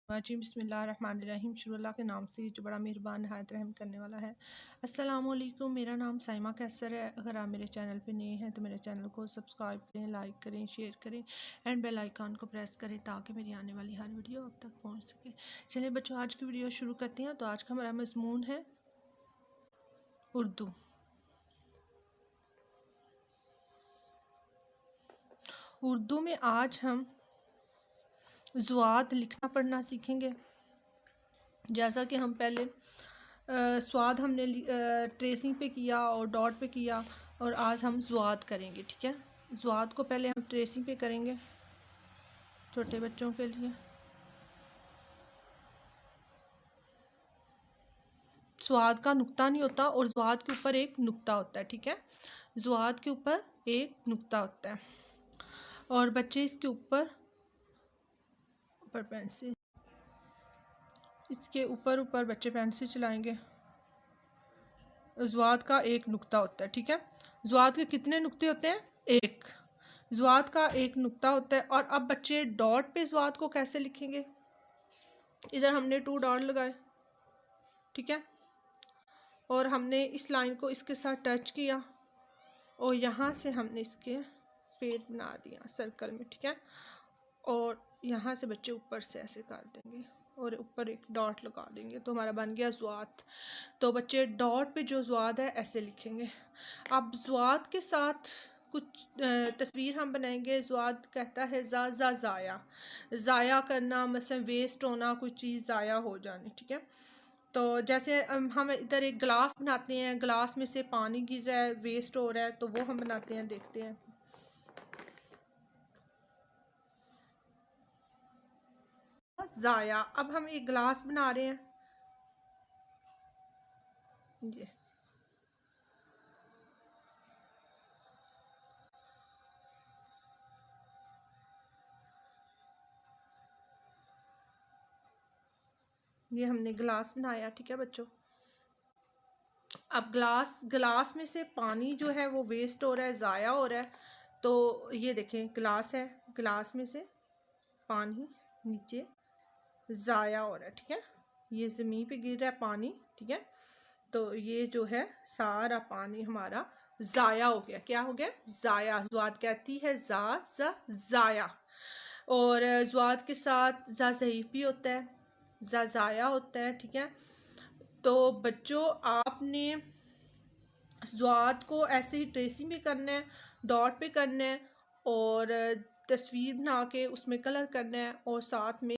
वाजी बिस्मिल्लाहिर्रहमानिर्रहीम। शुरू अल्लाह के नाम से जो बड़ा मेहरबान नहायत रहम करने वाला है। अस्सलाम वालेकुम। मेरा नाम साइमा कैसर है। अगर आप मेरे चैनल पे नए हैं तो मेरे चैनल को सब्सक्राइब करें, लाइक करें, शेयर करें एंड बेल आइकन को प्रेस करें ताकि मेरी आने वाली हर वीडियो आप तक पहुंच सके। चलिए बच्चों, आज की वीडियो शुरू करते हैं। तो आज का हमारा मज़मून है उर्दू। उर्दू में आज हम ज़ुआत लिखना पढ़ना सीखेंगे। जैसा कि हम पहले स्वाद हमने ट्रेसिंग पे किया और डॉट पे किया, और आज हम ज़ुआत करेंगे। ठीक है, ज़ुआत को पहले हम ट्रेसिंग पे करेंगे छोटे बच्चों के लिए। स्वाद का नुक्ता नहीं होता और ज़ुआत के ऊपर एक नुक्ता होता है। ठीक है, ज़ुआत के ऊपर एक नुक्ता होता है और बच्चे इसके ऊपर पेंसिल, इसके ऊपर ऊपर बच्चे पेंसिल चलाएंगे। ज़ुआत का एक नुक्ता होता है। ठीक है, ज़ुआत के कितने नुक्ते होते हैं? एक। ज़ुआत का एक नुक्ता होता है। और अब बच्चे डॉट पे ज़ुआत को कैसे लिखेंगे? इधर हमने 2 डॉट लगाए, ठीक है, और हमने इस लाइन को इसके साथ टच किया और यहाँ से हमने इसके पेट बना दिया सर्कल में। ठीक है, और यहाँ से बच्चे ऊपर से ऐसे कर देंगे और ऊपर एक डॉट लगा देंगे तो हमारा बन गया ज़ुआत। तो बच्चे डॉट पे जो ज़ुआत है ऐसे लिखेंगे। अब ज़ुआत के साथ कुछ तस्वीर हम बनाएंगे। ज़ुआत कहता है ज़ाया, ज़ाया करना, मतलब वेस्ट होना, कोई चीज़ ज़ाया हो जानी। ठीक है, तो जैसे हम इधर एक गिलास बनाते हैं, गिलास में से पानी गिर रहा है, वेस्ट हो रहा है, तो वो हम बनाते हैं, देखते हैं। ज़ाया। अब हम एक गिलास बना रहे हैं, ये हमने गिलास बनाया। ठीक है बच्चों, अब गिलास में से पानी जो है वो वेस्ट हो रहा है, ज़ाया हो रहा है। तो ये देखें, गिलास है, गिलास में से पानी नीचे ज़ाया हो रहा है। ठीक है, ये ज़मीन पे गिर रहा है पानी। ठीक है, तो ये जो है सारा पानी हमारा ज़ाया हो गया। क्या हो गया? ज़ाया। ज़ुआत कहती है ज़ाया। और ज़ुआत के साथ ज़ईफ़ भी होता है, ज़ाया होता है। ठीक है, तो बच्चों आपने ज़ुआत को ऐसे ही ट्रेसिंग भी करना है, डॉट पे करना है और तस्वीर बना के उसमें कलर करना है और साथ में